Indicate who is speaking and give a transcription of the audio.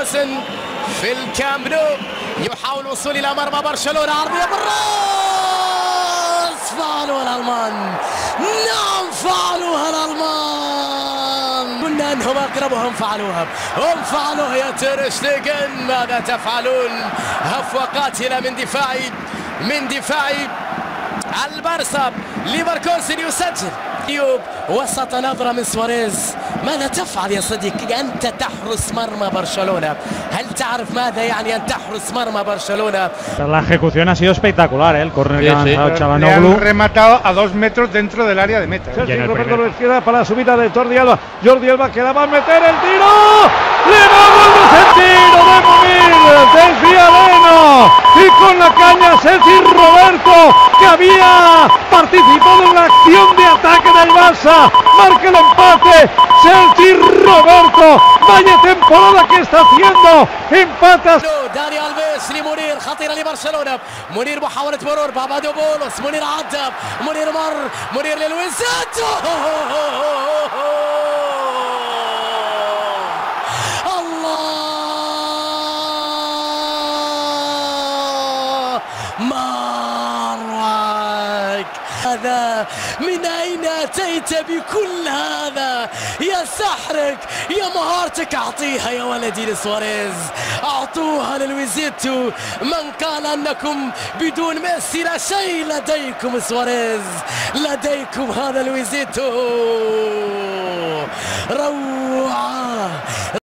Speaker 1: ليفركوزن في الكامب نو يحاول الوصول إلى مرمى برشلونة، عرضية بالراس، فعلوها الألمان. نعم فعلوها الألمان، قلنا أنهم أقرب وهم فعلوها، هم فعلوها يا تير شتيجن. ماذا تفعلون؟ هفوة قاتلة من دفاعي البارسا. ليفركوزن يسجل. ايوب وسط نظرة من سواريز. ماذا تفعل يا صديقي؟ أنت تحرس مرمى برشلونة. هل تعرف ماذا يعني أن تحرس مرمى برشلونة؟
Speaker 2: La ejecución ha sido espectacular, el córner que ha lanzado
Speaker 3: Chalanoglu. Le han rematado a 2 metros dentro del área de meta.
Speaker 4: Roberto de izquierda para la subida de Jordi Alba. Jordi Alba que la va a meter el tiro. ¡Leno! ¡Vuelve el tiro de Munir! Desvía Leno. Y con la caña Sergi Roberto, que había participado en la acción de ataque del Barça. Marca el empate. Sergi Roberto. Vaya temporada que está haciendo. Empatas.
Speaker 1: داني ألفيس لمنير، خطيرة لبرشلونة. منير محاولة مرور، بابادوبولوس، منير عدى، منير مر، منير للويزات. الله مارك، هذا من أين أتيت بكل هذا يا سحرك يا مهارتك؟ أعطيها يا ولدي لسواريز، أعطوها للويزيتو. من قال أنكم بدون ميسي لا شيء، لديكم سواريز، لديكم هذا الويزيتو، روعة.